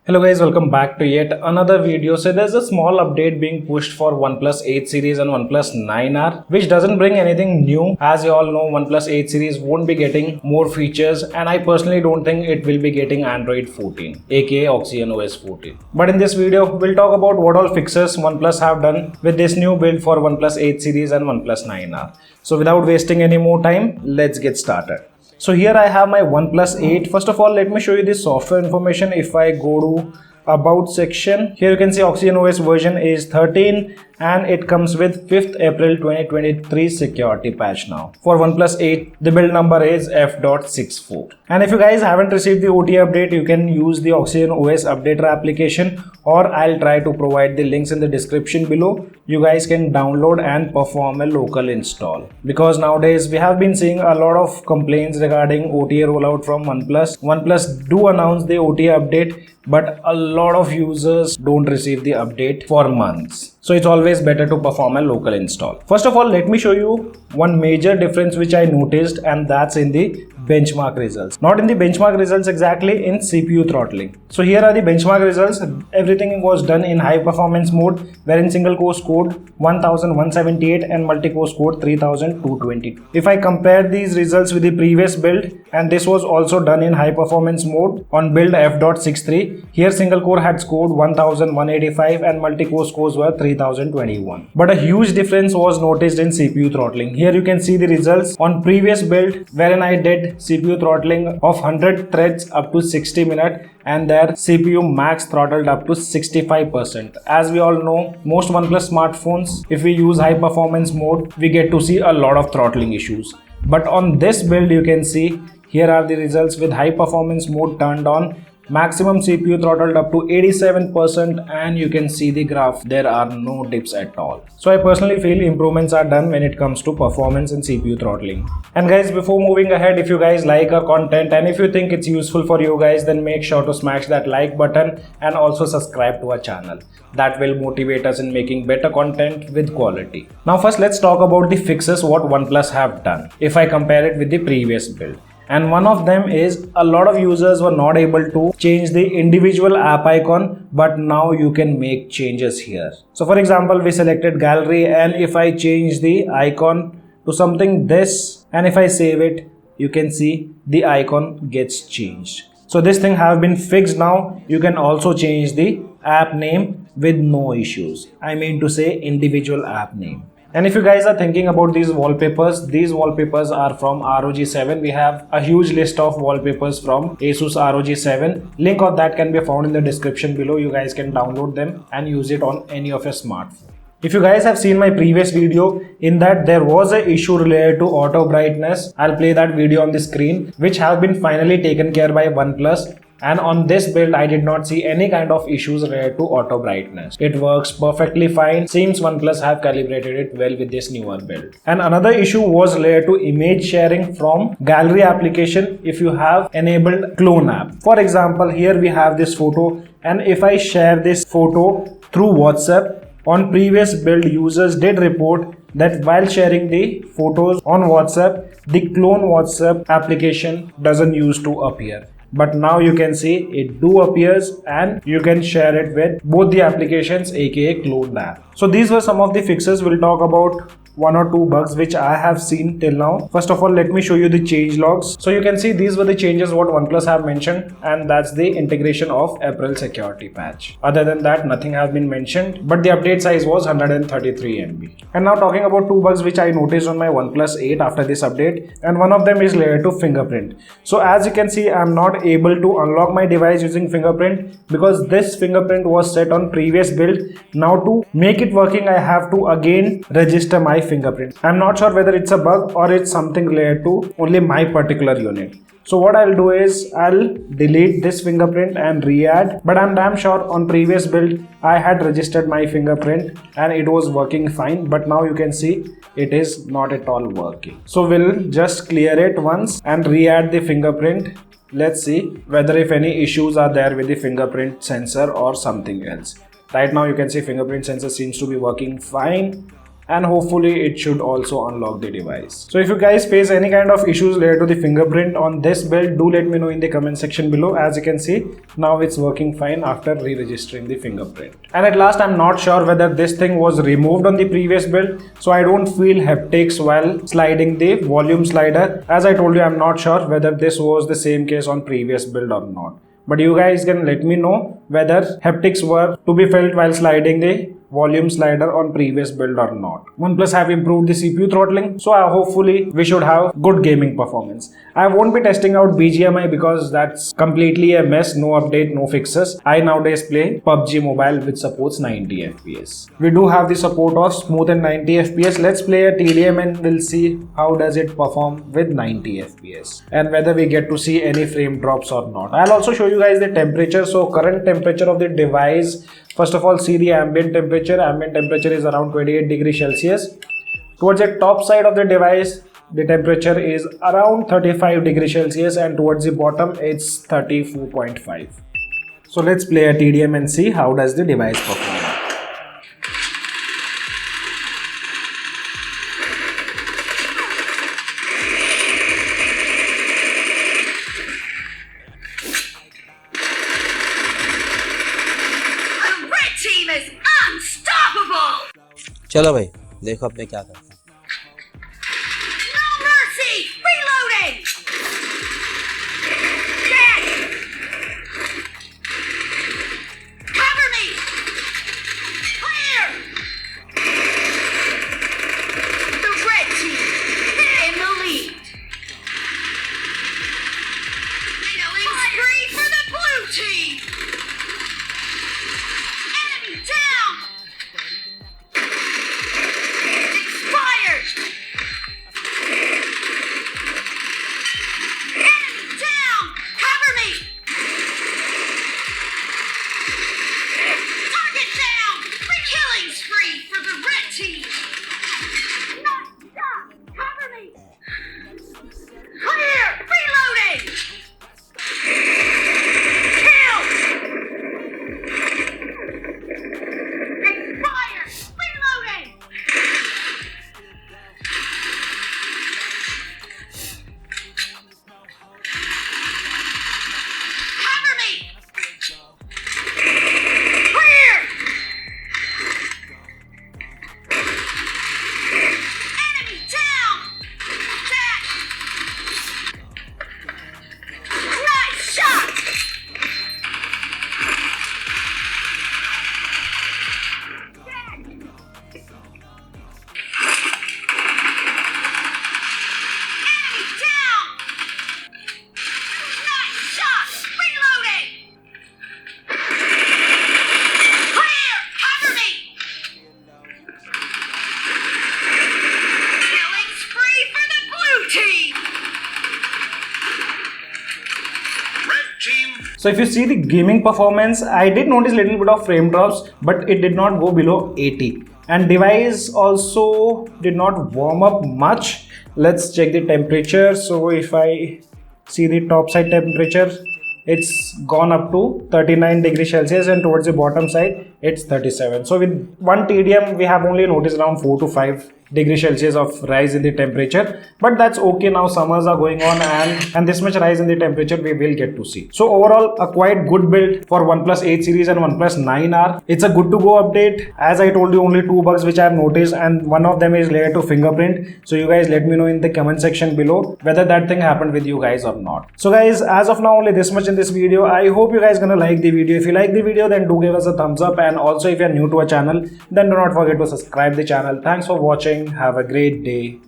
Hello guys, welcome back to yet another video. So there's a small update being pushed for OnePlus 8 series and OnePlus 9R, which doesn't bring anything new. As you all know, OnePlus 8 series won't be getting more features, and I personally don't think it will be getting Android 14, aka Oxygen OS 14. But in this video, we'll talk about what all fixes OnePlus have done with this new build for OnePlus 8 series and OnePlus 9R. So without wasting any more time, let's get started. So here I have my OnePlus 8. First of all, let me show you the software information. If I go to About section, here you can see Oxygen OS version is 13 and it comes with 5th April 2023 security patch now. For OnePlus 8, the build number is F.64. And if you guys haven't received the OTA update, you can use the Oxygen OS updater application, or I'll try to provide the links in the description below. You guys can download and perform a local install. Because nowadays we have been seeing a lot of complaints regarding OTA rollout from OnePlus. OnePlus do announce the OTA update, but a lot of users don't receive the update for months. So it's always better to perform a local install. First of all, let me show you one major difference which I noticed, and that's in the benchmark results. Not in the benchmark results exactly, in CPU throttling. So here are the benchmark results. Everything was done in high performance mode, wherein single core scored 1178 and multi-core scored 3222. If I compare these results with the previous build, and this was also done in high performance mode on build F.63, here single core had scored 1185 and multi-core scores were 3021. But a huge difference was noticed in CPU throttling. Here you can see the results on previous build, wherein I did CPU throttling of 100 threads up to 60 minutes, and their CPU max throttled up to 65%. As we all know, most OnePlus smartphones, if we use high performance mode, we get to see a lot of throttling issues. But on this build, you can see here are the results with high performance mode turned on. Maximum CPU throttled up to 87%, and you can see the graph, there are no dips at all. So I personally feel improvements are done when it comes to performance and CPU throttling. And guys, before moving ahead, if you guys like our content and if you think it's useful for you guys, then make sure to smash that like button and also subscribe to our channel. That will motivate us in making better content with quality. Now first, let's talk about the fixes what OnePlus have done if I compare it with the previous build. And one of them is a lot of users were not able to change the individual app icon, but now you can make changes here. So for example, we selected gallery, and if I change the icon to something this, and if I save it, you can see the icon gets changed. So this thing have been fixed now. You can also change the app name with no issues. I mean to say individual app name. And if you guys are thinking about these wallpapers are from ROG 7. We have a huge list of wallpapers from Asus ROG 7. Link of that can be found in the description below. You guys can download them and use it on any of your smartphone. If you guys have seen my previous video, in that there was an issue related to auto brightness. I'll play that video on the screen, which have been finally taken care by OnePlus. And on this build, I did not see any kind of issues related to auto brightness. It works perfectly fine. Seems OnePlus have calibrated it well with this newer build. And another issue was related to image sharing from gallery application if you have enabled clone app. For example, here we have this photo, and if I share this photo through WhatsApp, on previous build, users did report that while sharing the photos on WhatsApp, the clone WhatsApp application doesn't used to appear. But now you can see it do appears, and you can share it with both the applications, aka cloned app. So these were some of the fixes. We'll talk about one or two bugs which I have seen till now. First of all, let me show you the changelogs. So you can see these were the changes what OnePlus have mentioned, and that's the integration of April security patch. Other than that, nothing has been mentioned, but the update size was 133 MB. And now talking about two bugs which I noticed on my OnePlus 8 after this update, and one of them is related to fingerprint. So as you can see, I'm not able to unlock my device using fingerprint because this fingerprint was set on previous build. Now to make it working, I have to again register my fingerprint. I'm not sure whether it's a bug or it's something related to only my particular unit. So what I'll do is I'll delete this fingerprint and re-add, but I'm damn sure on previous build I had registered my fingerprint and it was working fine, but now you can see it is not at all working. So we'll just clear it once and re-add the fingerprint. Let's see whether if any issues are there with the fingerprint sensor or something else. Right now you can see fingerprint sensor seems to be working fine. and hopefully it should also unlock the device. So if you guys face any kind of issues related to the fingerprint on this build, do let me know in the comment section below. As you can see, now it's working fine after re-registering the fingerprint. And at last, I'm not sure whether this thing was removed on the previous build, so I don't feel haptics while sliding the volume slider. As I told you, I'm not sure whether this was the same case on previous build or not. But you guys can let me know whether haptics were to be felt while sliding the volume slider on previous build or not. OnePlus have improved the CPU throttling, so hopefully we should have good gaming performance. I won't be testing out BGMI because that's completely a mess, no update, no fixes. I nowadays play PUBG Mobile which supports 90 FPS. We do have the support of smooth and 90 FPS. Let's play a TDM and we'll see how does it perform with 90 FPS and whether we get to see any frame drops or not. I'll also show you guys the temperature. So current temperature of the device. First of all, see the ambient temperature. Ambient temperature is around 28 degrees Celsius. Towards the top side of the device, the temperature is around 35 degrees Celsius, and towards the bottom, it's 34.5. So let's play a TDM and see how does the device perform. चलो भाई देखो अब मैं क्या करता हूँ। No mercy! Reloading! Dead! Cover me! Clear! The red team in the lead. Killing spree for the blue team! Enemy down! So if you see the gaming performance, I did notice a little bit of frame drops, but it did not go below 80. And device also did not warm up much. Let's check the temperature. So if I see the top side temperature, it's gone up to 39 degrees Celsius, and towards the bottom side it's 37. So with one TDM we have only noticed around 4 to 5 degrees Celsius of rise in the temperature, but that's okay. Now summers are going on, and this much rise in the temperature we will get to see. So overall, a quite good build for OnePlus 8 series and OnePlus 9R. It's a good to go update. As I told you, only 2 bugs which I have noticed, and one of them is related to fingerprint. So you guys let me know in the comment section below whether that thing happened with you guys or not. So guys, as of now only this much in this video. I hope you guys gonna like the video. If you like the video, then do give us a thumbs up, and also if you're new to our channel, then do not forget to subscribe the channel. Thanks for watching. Have a great day.